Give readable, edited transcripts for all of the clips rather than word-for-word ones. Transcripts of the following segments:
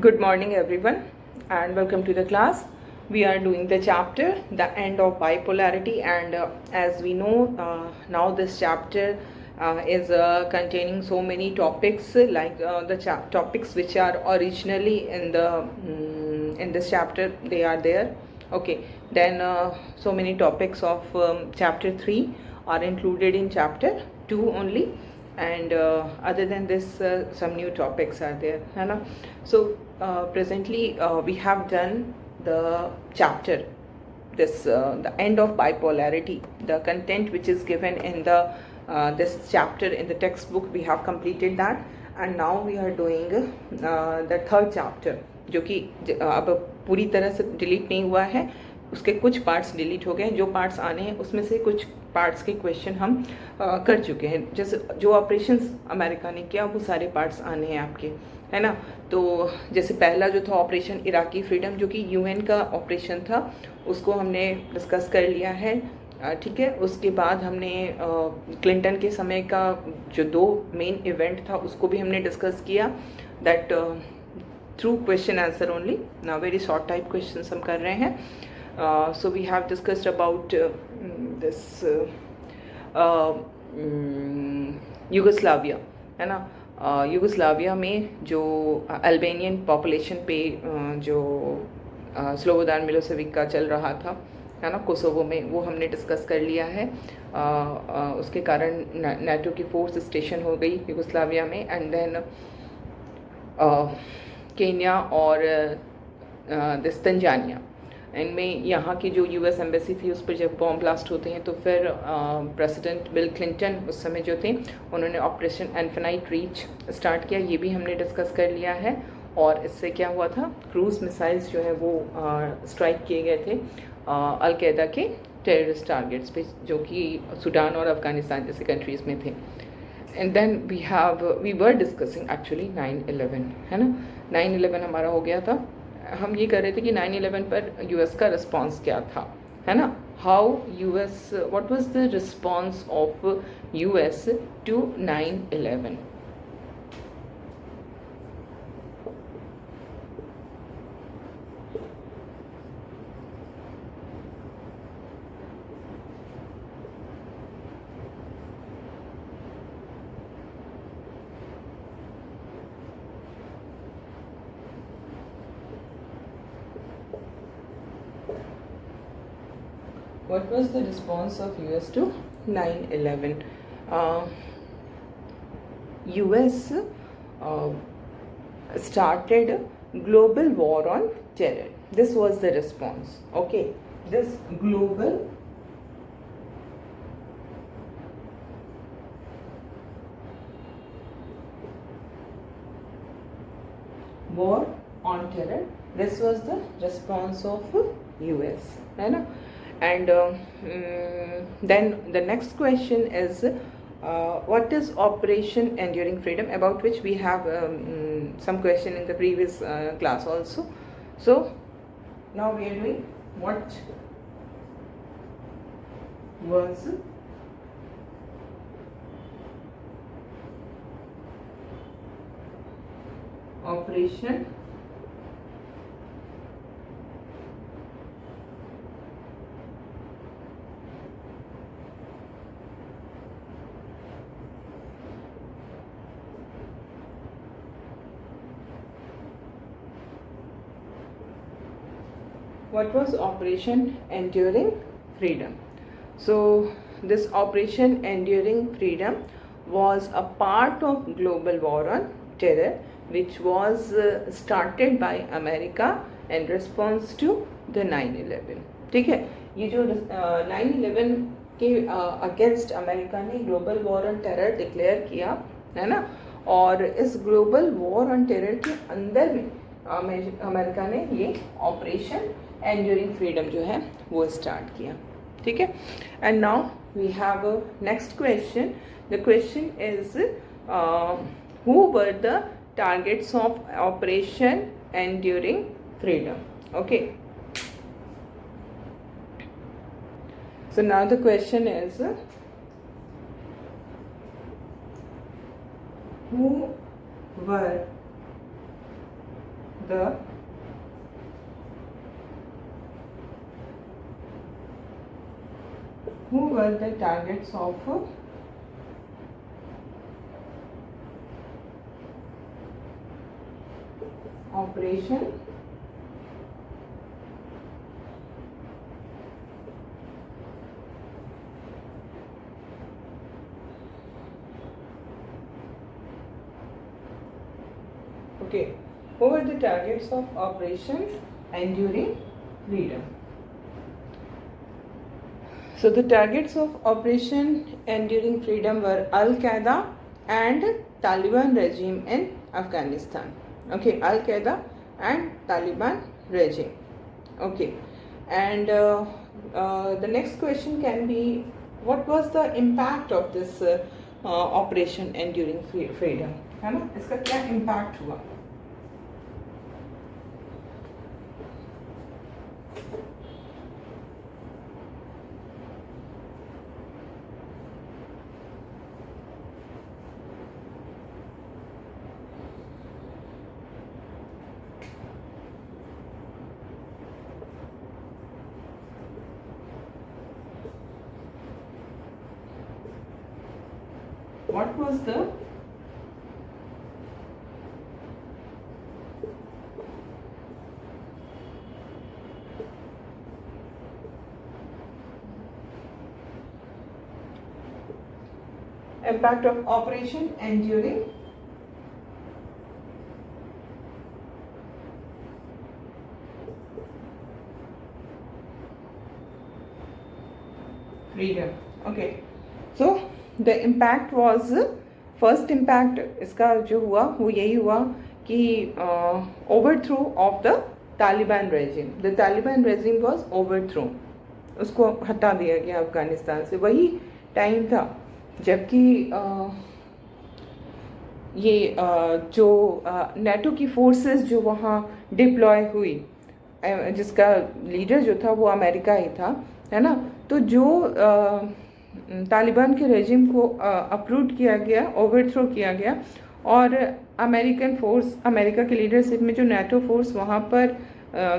Good morning everyone and welcome to the class. We are doing the chapter The End of Bipolarity, and as we know, now this chapter is containing so many topics, like the topics which are originally in the in this chapter, they are there. Okay, then so many topics of chapter 3 are included in chapter 2 only, and other than this some new topics are there, है ना. So presently we have done the chapter, this the end of bipolarity, the content which is given in the this chapter in the textbook. We have completed that, and now we are doing the third chapter, जो कि अब पूरी तरह से delete नहीं हुआ है. उसके कुछ पार्ट्स डिलीट हो गए हैं. जो पार्ट्स आने हैं उसमें से कुछ पार्ट्स के क्वेश्चन हम कर चुके हैं. जैसे जो ऑपरेशंस अमेरिका ने किया वो सारे पार्ट्स आने हैं आपके, है ना. तो जैसे पहला जो था ऑपरेशन इराकी फ्रीडम, जो कि यूएन का ऑपरेशन था, उसको हमने डिस्कस कर लिया है. ठीक है. उसके बाद हमने क्लिंटन के समय का जो 2 मेन इवेंट था उसको भी हमने डिस्कस किया. That through question answer only, ना वेरी शॉर्ट टाइप क्वेश्चन हम कर रहे हैं. So we have discussed about this Yugoslavia, है ना. यूगोस्लाविया में जो अल्बेनियन पॉपुलेशन पे जो स्लोबोदान मिलोसेविक का चल रहा था, है ना, कोसोवो में, वो हमने डिस्कस कर लिया है. उसके कारण नाटो की फोर्स स्टेशन हो गई यूगोस्लाविया में. एंड देन केन्या और दिस तंजानिया, इनमें यहाँ की जो यूएस एम्बेसी थी उस पर जब बॉम्ब ब्लास्ट होते हैं तो फिर प्रेसिडेंट बिल क्लिंटन उस समय जो थे, उन्होंने ऑपरेशन इन्फिनाइट रीच स्टार्ट किया. ये भी हमने डिस्कस कर लिया है. और इससे क्या हुआ था, क्रूज मिसाइल्स जो है वो स्ट्राइक किए गए थे अलकायदा के टेररिस्ट टारगेट्स पे, जो कि सूडान और अफगानिस्तान जैसे कंट्रीज़ में थे. And then we were discussing actually 9/11, है ना. 9/11 हमारा हो गया था. हम ये कर रहे थे कि 9/11 पर यूएस का रिस्पॉन्स क्या था, है ना. How US, what was the response of US to 9/11. What was the response of US to 9/11? US started global war on terror. This was the response. Okay, this global war on terror, this was the response of US, है ना. And then the next question is what is Operation Enduring Freedom, about which we have some question in the previous class also. So now we are doing what was Operation Enduring Freedom. So this Operation Enduring Freedom was a part of global war on terror, which was started by America in response to the 9/11. ठीक है. ये जो 9/11 के against America ने global war on terror declare किया, है ना. और इस ग्लोबल वॉर ऑन टेरर के अंदर में अमेरिका ने ये ऑपरेशन एंड्यूरिंग फ्रीडम जो है वो स्टार्ट किया. ठीक है. And now we have next question. The question is who were the targets of operation enduring freedom. Okay. So now the question is, who were the who were the targets of operation who were the targets of Operation Enduring Freedom? So the targets of Operation Enduring Freedom were Al-Qaeda and Taliban regime in Afghanistan. Okay, Al-Qaeda and Taliban regime. Okay, and the next question can be, what was the impact of this Operation Enduring Freedom? है ना, इसका क्या impact हुआ? What was the impact of Operation Enduring Freedom? Okay, so the impact was, first impact इसका जो हुआ वो यही हुआ कि overthrow of the Taliban regime. The Taliban regime was overthrown. उसको हटा दिया गया अफगानिस्तान से. वही टाइम था जबकि ये जो नेटो की फोर्सेस जो वहाँ डिप्लॉय हुई, जिसका लीडर जो था वो अमेरिका ही था, है ना. तो जो तालिबान के रेजिम को अप्रूव किया गया, ओवरथ्रो किया गया, और अमेरिकन फोर्स, अमेरिका के लीडरशिप में जो नेटो फोर्स वहाँ पर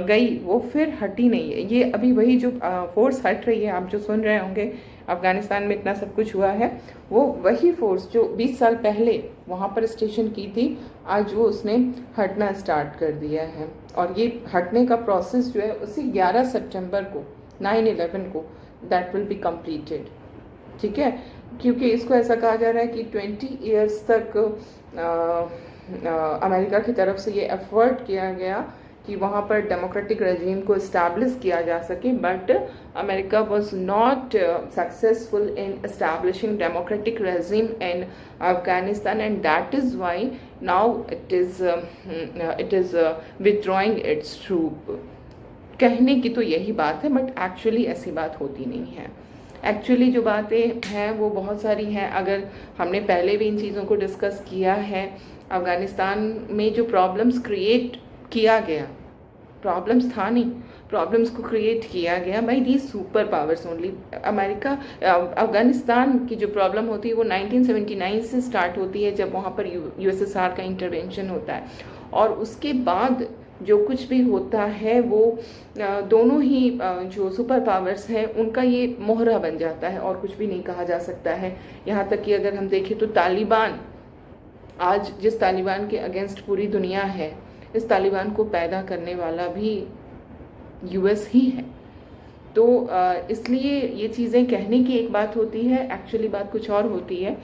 गई, वो फिर हटी नहीं है. ये अभी वही जो फोर्स हट रही है, आप जो सुन रहे होंगे अफ़गानिस्तान में इतना सब कुछ हुआ है, वो वही फोर्स जो 20 साल पहले वहाँ पर स्टेशन की थी, आज वो उसने हटना स्टार्ट कर दिया है. और ये हटने का प्रोसेस जो है उसी 11 सितंबर को, 9/11 को, दैट विल बी कंप्लीटेड. ठीक है, क्योंकि इसको ऐसा कहा जा रहा है कि 20 ईयर्स तक अमेरिका की तरफ से ये एफर्ट किया गया कि वहाँ पर डेमोक्रेटिक रेजिम को इस्टेब्लिश किया जा सके, but America was not successful in establishing democratic regime in Afghanistan, and that is why now it is withdrawing its troop. कहने की तो यही बात है, बट एक्चुअली ऐसी बात होती नहीं है. एक्चुअली जो बातें हैं वो बहुत सारी हैं. अगर हमने पहले भी इन चीज़ों को डिस्कस किया है, अफ़गानिस्तान में जो प्रॉब्लम्स क्रिएट किया गया, प्रॉब्लम्स था नहीं, प्रॉब्लम्स को क्रिएट किया गया by the super powers only. America, Afghanistan की जो प्रॉब्लम होती है वो 1979 से स्टार्ट होती है, जब वहाँ पर यूएसएसआर का इंटरवेंशन होता है, और उसके बाद जो कुछ भी होता है वो दोनों ही जो सुपर पावर्स हैं उनका ये मोहरा बन जाता है, और कुछ भी नहीं कहा जा सकता है. यहाँ तक कि अगर हम देखें तो तालिबान, आज जिस तालिबान के अगेंस्ट पूरी दुनिया है, इस तालिबान को पैदा करने वाला भी यूएस ही है. तो इसलिए ये चीज़ें कहने की एक बात होती है, एक्चुअली बात कुछ और होती है.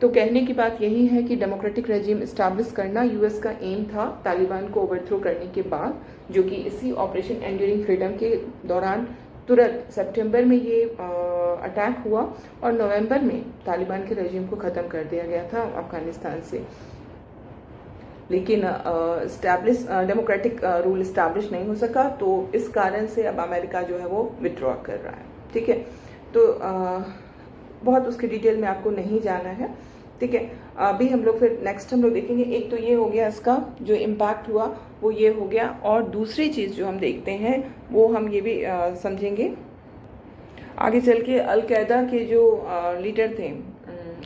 तो कहने की बात यही है कि डेमोक्रेटिक रेजिम इस्टेब्लिश करना यूएस का एम था तालिबान को ओवरथ्रो करने के बाद, जो कि इसी ऑपरेशन एंड्यूरिंग फ्रीडम के दौरान तुरंत सितंबर में ये अटैक हुआ, और नवंबर में तालिबान के रेजिम को ख़त्म कर दिया गया था अफगानिस्तान से. लेकिन डेमोक्रेटिक रूल इस्टेब्लिश नहीं हो सका, तो इस कारण से अब अमेरिका जो है वो विथड्रॉ कर रहा है. ठीक है, तो बहुत उसके डिटेल में आपको नहीं जाना है. ठीक है, अभी हम लोग फिर नेक्स्ट हम लोग देखेंगे. एक तो ये हो गया, इसका जो इम्पैक्ट हुआ वो ये हो गया, और दूसरी चीज़ जो हम देखते हैं वो हम ये भी समझेंगे आगे चल के. अलकायदा के जो लीडर थे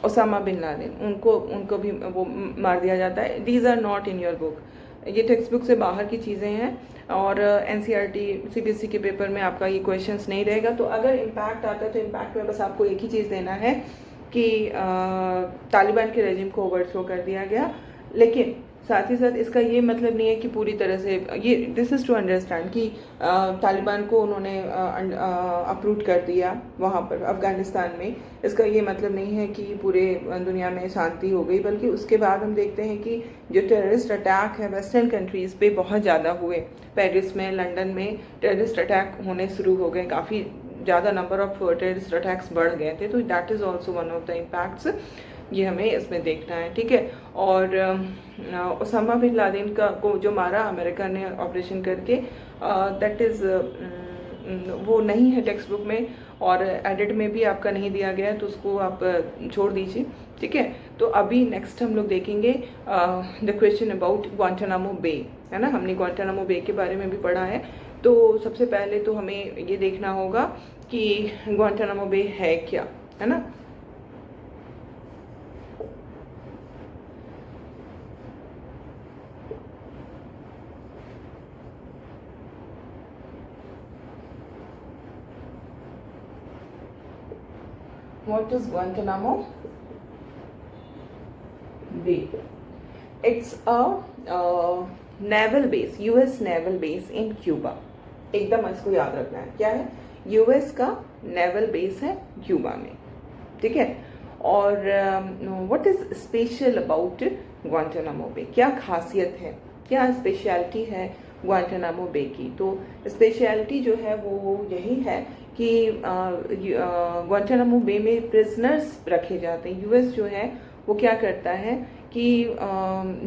ओसामा बिन लादेन, उनको भी वो मार दिया जाता है. These are not in your book. ये टेक्स्ट बुक से बाहर की चीज़ें हैं और एनसीईआरटी सीबीएसई के पेपर में आपका ये क्वेश्चंस नहीं रहेगा। तो अगर इम्पैक्ट आता है तो इम्पैक्ट में बस आपको एक ही चीज़ देना है कि तालिबान के रेजिम को ओवरथ्रो कर दिया गया, लेकिन साथ ही साथ इसका ये मतलब नहीं है कि पूरी तरह से ये दिस इज़ टू अंडरस्टैंड कि तालिबान को उन्होंने अप्रूव कर दिया वहाँ पर अफ़गानिस्तान में। इसका ये मतलब नहीं है कि पूरे दुनिया में शांति हो गई, बल्कि उसके बाद हम देखते हैं कि जो टेररिस्ट अटैक है वेस्टर्न कंट्रीज़ पे बहुत ज़्यादा हुए। पेरिस में, लंदन में टेररिस्ट अटैक होने शुरू हो गए, काफ़ी ज़्यादा नंबर ऑफ टेररिस्ट अटैक्स बढ़ गए थे। तो that is also one of the impacts, ये हमें इसमें देखना है, ठीक है। और ओसामा बिन लादेन का को जो मारा अमेरिका ने ऑपरेशन करके, दैट इज़ वो नहीं है टेक्स्ट बुक में और एडिट में भी आपका नहीं दिया गया है, तो उसको आप छोड़ दीजिए, ठीक है। तो अभी नेक्स्ट हम लोग देखेंगे द क्वेश्चन अबाउट ग्वांटानामो बे, है ना। हमने ग्वांटानामो बे के बारे में भी पढ़ा है। तो सबसे पहले तो हमें ये देखना होगा कि ग्वांटानामो बे है क्या, है ना। What is Guantanamo Bay? It's a naval base, US naval base in Cuba. एकदम इसको याद रखना है, क्या है, यूएस का नेवल बेस है क्यूबा में, ठीक है। और what is special about Guantanamo बे, क्या खासियत है, क्या स्पेशलिटी है ग्वांटानामो बे की। तो स्पेशलिटी जो है वो यही है कि ग्वांटानामो बे में प्रिजनर्स रखे जाते हैं। यूएस जो है वो क्या करता है कि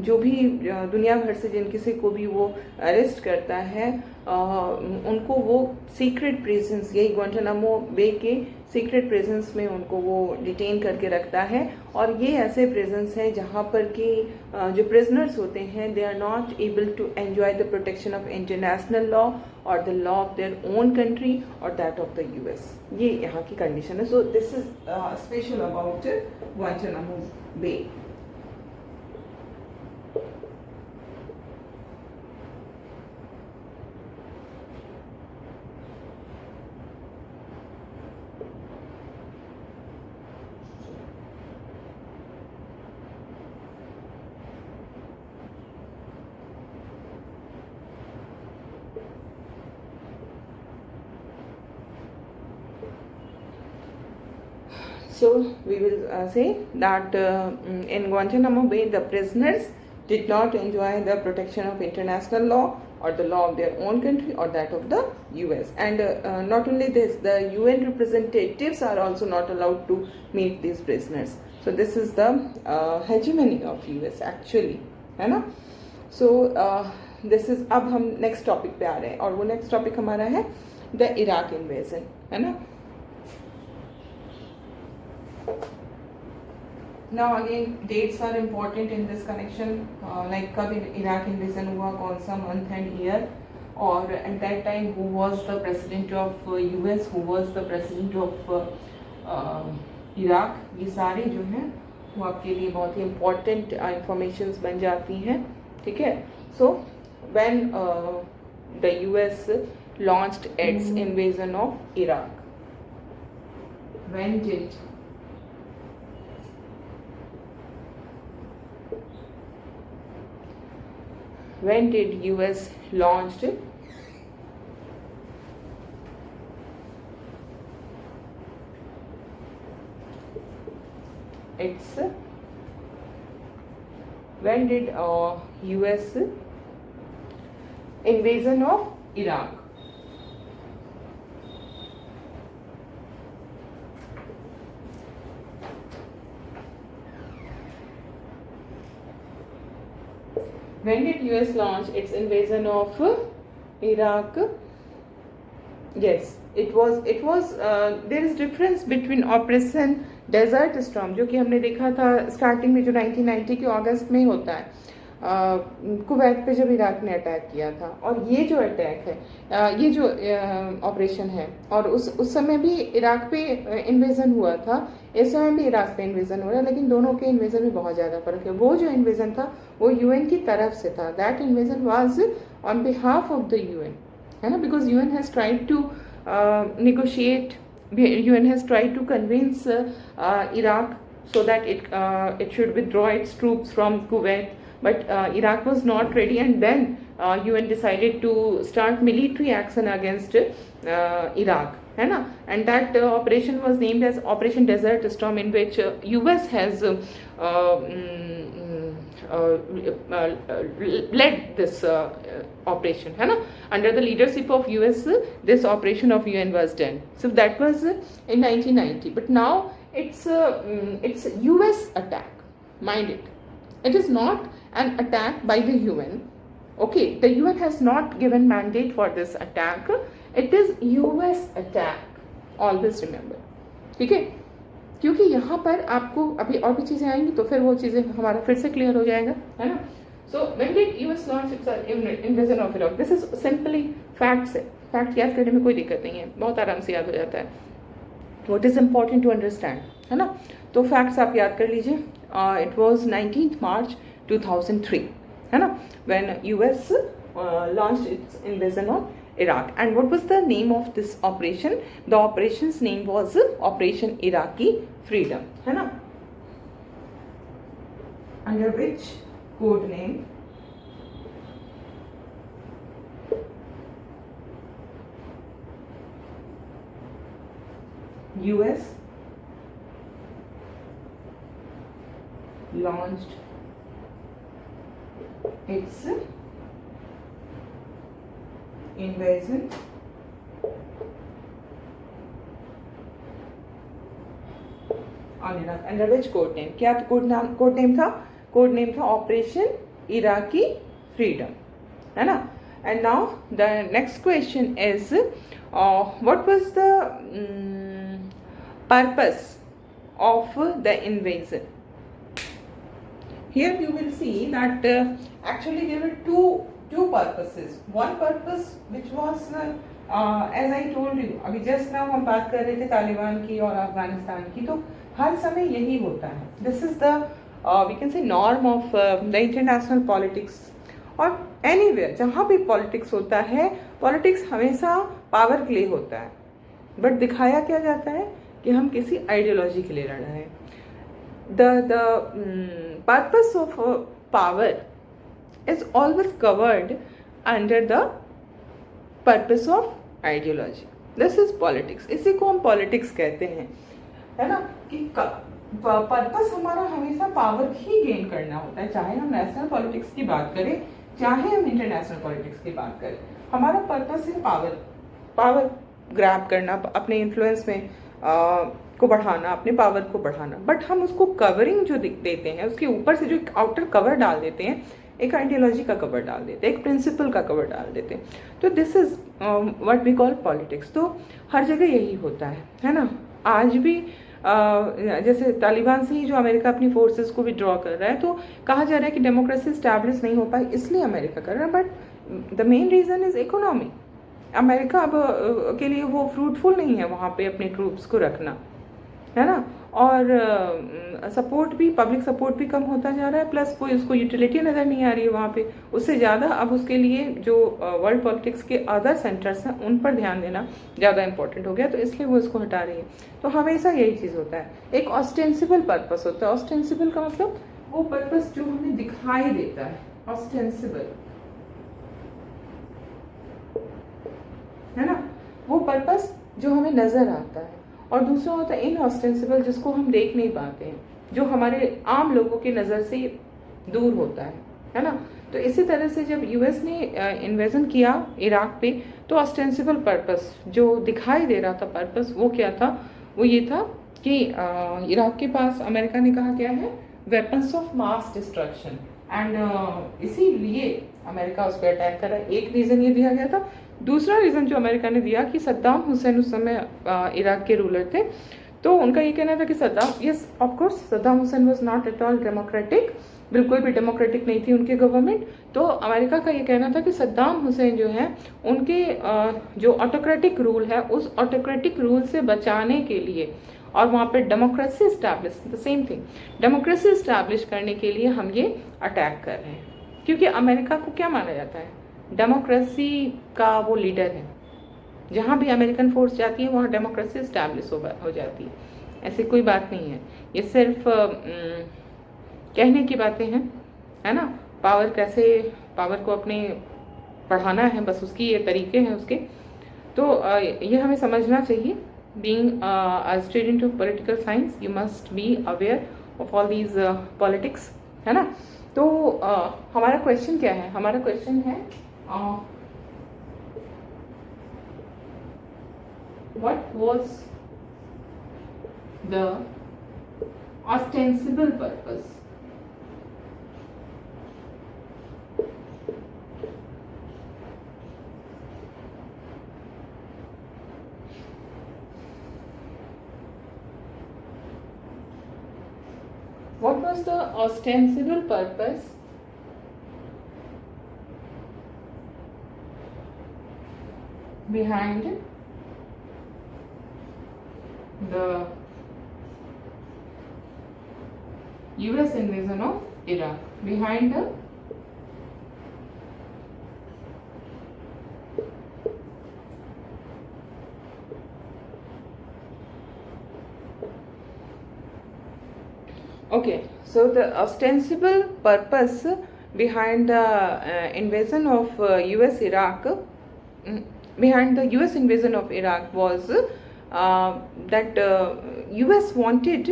जो भी दुनिया भर से जिन किसी को भी वो अरेस्ट करता है उनको वो सीक्रेट प्रिजन्स, यही ग्वांटानामो बे के सीक्रेट प्रिजन्स में उनको वो डिटेन करके रखता है। और ये ऐसे प्रिजन्स हैं जहाँ पर कि जो प्रिजनर्स होते हैं they are not able to enjoy the protection of international law और the law of their own country और दैट ऑफ द यूएस। ये यहाँ की कंडीशन है। So this is special about Guantanamo Bay. So we will say that in Guantanamo Bay, the prisoners did not enjoy the protection of international law or the law of their own country or that of the US. And not only this, the UN representatives are also not allowed to meet these prisoners. So this is the hegemony of US actually, है ना। So this is, अब हम next topic पे आ रहे हैं और वो next topic हमारा है the Iraq invasion, है ना। Now again dates are important in this connection, like कब इराक इन्वेजन हुआ, कौन सा मंथ एंड ईयर, और at that time who was the president of US, who was the president of Iraq. ये सारे जो हैं वो आपके लिए बहुत ही इम्पोर्टेंट इंफॉर्मेशंस बन जाती हैं, ठीक है। So when the US launched it's invasion of Iraq, when did US launched its when did US invasion of Iraq? When did US launch its invasion of Iraq? Yes, it was there is difference between Operation Desert Storm, जो कि हमने देखा था starting में, जो 1990 के अगस्त में होता है, कुवैत पे जब इराक ने अटैक किया था। और ये जो अटैक है, ये जो ऑपरेशन है, और उस समय भी इराक पे इन्वेजन हुआ था, इस समय भी इराक पे इन्वेजन हो रहा है, लेकिन दोनों के इन्वेजन में बहुत ज़्यादा फर्क है। वो जो इन्वेजन था वो यूएन की तरफ से था, that invasion was on behalf of the UN, है ना, because UN has tried to negotiate, UN has tried to convince Iraq so that it should withdraw its troops from Kuwait, but Iraq was not ready, and then UN decided to start military action against Iraq, है ना, and that operation was named as Operation Desert Storm, in which US has led this operation, है ना, under the leadership of US. This operation of UN was done. So that was in 1990. But now it's US attack. Mind it. It is not an attack by the UN. Okay, the UN has not given mandate for this attack. It is US attack. Always remember. ठीक है, क्योंकि यहाँ पर आपको अभी और भी चीज़ें आएंगी तो फिर वो चीज़ें हमारा फिर से क्लियर हो जाएगा, है ना। So when did US launch its invasion of Iraq, this is simply facts है, फैक्ट याद करने में कोई दिक्कत नहीं है, बहुत आराम से याद हो जाता है। What is important to understand, है ना, तो फैक्ट्स आप याद कर लीजिए। इट वॉज 19 मार्च 2003, है ना, when US launched it's invasion of Iraq. And what was the name of this operation? The operation's name was Operation Iraqi Freedom, है ना, under which code name US launched its invasion on Iraq. Under which code name? क्या code name था? Code name था operation Iraqi freedom, है ना। And now the next question is what was the purpose of the invasion. Here you will see that actually there were two purposes. One purpose which was as I told you, अभी just now हम बात कर रहे थे तालिबान की और अफगानिस्तान की, तो हर समय यही होता है. This is the we can say norm of the international politics और anywhere जहाँ भी politics होता है, politics हमेशा power के लिए होता है, but दिखाया क्या जाता है कि हम किसी आइडियोलॉजी के लिए लड़ रहे हैं. The purpose of power is always covered under the purpose of ideology. This is politics. इसी को हम politics कहते हैं, है ना, कि पर्पस हमारा हमेशा पावर ही गेन करना होता है. चाहे हम नेशनल पॉलिटिक्स की बात करें, चाहे हम इंटरनेशनल पॉलिटिक्स की बात करें, हमारा पर्पस है पावर ग्रैब करना, अपने इन्फ्लुएंस में को बढ़ाना, अपने पावर को बढ़ाना. बट हम उसको कवरिंग जो देते हैं, उसके ऊपर से जो आउटर कवर डाल देते हैं, एक आइडियोलॉजी का कवर डाल देते हैं, एक प्रिंसिपल का कवर डाल देते हैं. तो this is what we call politics. तो हर जगह यही होता है ना. आज भी जैसे तालिबान से ही जो अमेरिका अपनी फोर्सेस को विड्रॉ कर रहा है, तो कहा जा रहा है कि डेमोक्रेसी स्टैब्लिश नहीं हो पाई इसलिए अमेरिका कर रहा है. But the main reason is economy. America अब के लिए वो फ्रूटफुल नहीं है वहाँ पे अपने ट्रूप्स को रखना, है ना. और सपोर्ट भी, पब्लिक सपोर्ट भी कम होता जा रहा है, प्लस कोई उसको यूटिलिटी नज़र नहीं आ रही है वहाँ पे. उससे ज़्यादा अब उसके लिए जो वर्ल्ड पॉलिटिक्स के अदर सेंटर्स हैं उन पर ध्यान देना ज़्यादा इंपॉर्टेंट हो गया, तो इसलिए वो इसको हटा रही है. तो हमेशा यही चीज़ होता है, एक ऑस्टेंसिबल पर्पस होता है. ऑस्टेंसिबल का मतलब वो पर्पस जो हमें दिखाई देता है, ऑस्टेंसिबल, है ना, वो पर्पस जो हमें नज़र आता है. और दूसरा होता है इनऑस्टेंसिबल, जिसको हम देख नहीं पाते हैं, जो हमारे आम लोगों की नज़र से दूर होता है ना. तो इसी तरह से जब यूएस ने इन्वेजन किया इराक पे, तो ऑस्टेंसिबल पर्पस जो दिखाई दे रहा था पर्पस, वो क्या था? वो ये था कि इराक के पास अमेरिका ने कहा क्या है, weapons of mass destruction, and इसीलिए अमेरिका उस पर अटैक करा. एक रीज़न ये दिया गया था. दूसरा रीज़न जो अमेरिका ने दिया कि सद्दाम हुसैन उस समय इराक के रूलर थे, तो उनका ये कहना था कि Saddam, yes of course Saddam Hussain was not at all democratic, बिल्कुल भी डेमोक्रेटिक नहीं थी उनकी गवर्नमेंट। तो अमेरिका का ये कहना था कि सद्दाम हुसैन जो है उनके जो ऑटोक्रेटिक रूल है उस ऑटोक्रेटिक रूल से बचाने के लिए और वहाँ पे democracy establish, the same thing, democracy establish करने के लिए हम ये अटैक कर रहे हैं। क्योंकि अमेरिका को क्या माना जाता है, डेमोक्रेसी का वो लीडर है। जहाँ भी अमेरिकन फोर्स जाती है वहाँ डेमोक्रेसी इस्टेब्लिश हो जाती है। ऐसी कोई बात नहीं है, ये सिर्फ कहने की बातें हैं, है ना। पावर कैसे, पावर को अपने बढ़ाना है, बस उसकी ये तरीके हैं उसके। तो ये हमें समझना चाहिए। Being a student of political science you must be aware of all these politics, है ना। तो हमारा क्वेश्चन क्या है, हमारा क्वेश्चन है what was the ostensible purpose behind the US invasion of Iraq, behind the okay, so the ostensible purpose behind the invasion of US Iraq, behind the US invasion of Iraq was that US wanted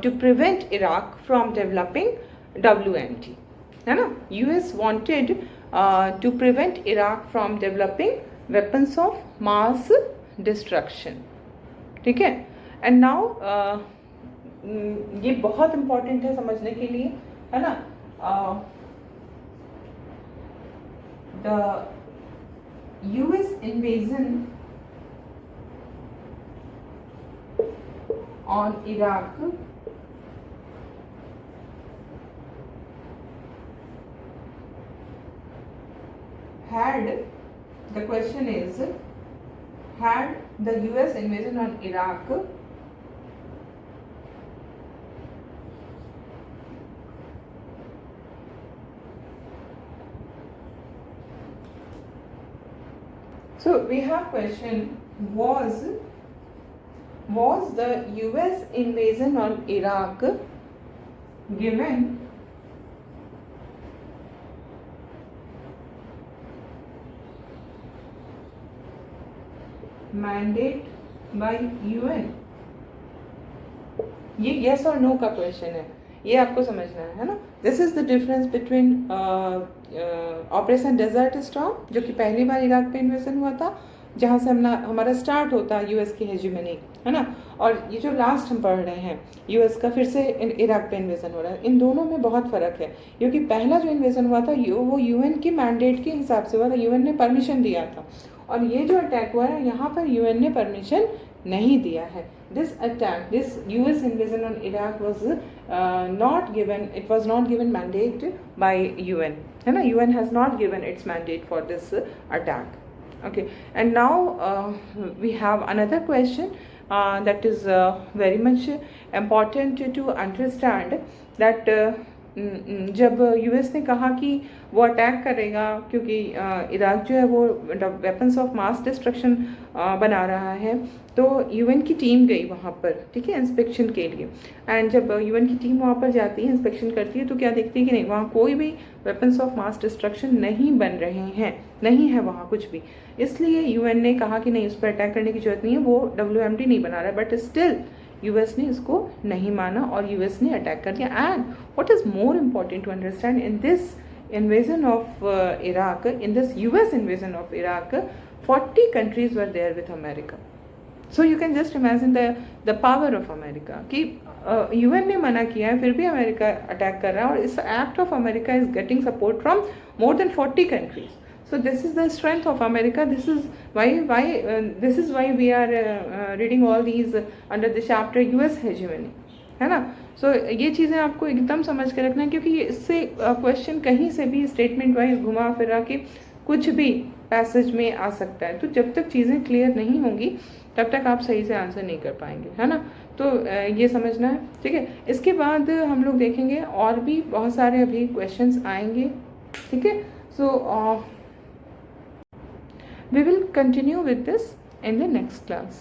to prevent Iraq from developing WMD, है ना। US wanted to prevent Iraq from developing weapons of mass destruction, ठीक है। And now ये बहुत important है समझने के लिए, है ना। The US invasion on Iraq had, the question is, had the US invasion on Iraq so we have question, was the US invasion on Iraq given mandate by UN? ये yes और no का question है, ये आपको समझना है ना। This is the difference between operation desert storm, जो कि पहली बार इराक पे इन्वेजन हुआ था, जहाँ से हमारा स्टार्ट होता है यूएस की हेजिमनी, है ना। और ये जो लास्ट हम पढ़ रहे हैं यूएस का फिर से इराक पे इन्वेजन हो रहा है, इन दोनों में बहुत फ़र्क है। क्योंकि पहला जो इन्वेजन हुआ था वो यूएन की मैंडेट के हिसाब से हुआ था, यूएन ने परमिशन दिया था। और ये जो अटैक हुआ है यहाँ पर यूएन ने परमिशन नहीं दिया है। This attack, this US invasion on Iraq was not given mandate by UN, है ना। UN has not given its mandate for this attack. Okay, and now we have another question that is very much important to understand that जब US ने कहा कि वो attack करेगा क्योंकि Iraq जो है वो वेपन्स ऑफ मास डिस्ट्रक्शन बना रहा है, तो यूएन की टीम गई वहाँ पर, ठीक है, इंस्पेक्शन के लिए। एंड जब यूएन की टीम वहाँ पर जाती है, इंस्पेक्शन करती है, तो क्या देखती है कि नहीं, वहाँ कोई भी वेपन्स ऑफ मास डिस्ट्रक्शन नहीं बन रहे हैं, नहीं है वहाँ कुछ भी। इसलिए यूएन ने कहा कि नहीं, उस पर अटैक करने की जरूरत नहीं है, वो WMD नहीं बना रहा है। बट स्टिल यूएस ने इसको नहीं माना और यूएस ने अटैक कर दिया। And what is more important to understand, in this invasion of Iraq, in this US invasion of Iraq, 40 countries were there with America. So you can just imagine the power of America कि UN ने मना किया है फिर भी America attack कर रहा है, और इस act of America is getting support from more than 40 countries. So this is the strength of America. This is why we are reading all these under the chapter US hegemony. है ना। सो ये चीज़ें आपको एकदम समझ के रखना है, क्योंकि इससे क्वेश्चन कहीं से भी स्टेटमेंट वाइज घुमा फिरा के कुछ भी पैसेज में आ सकता है। तो जब तक चीज़ें क्लियर नहीं होंगी तब तक आप सही से आंसर नहीं कर पाएंगे, है ना। तो ये समझना है, ठीक है। इसके बाद हम लोग देखेंगे और भी बहुत सारे अभी क्वेश्चंस आएंगे, ठीक है। So we will continue with this in the next class.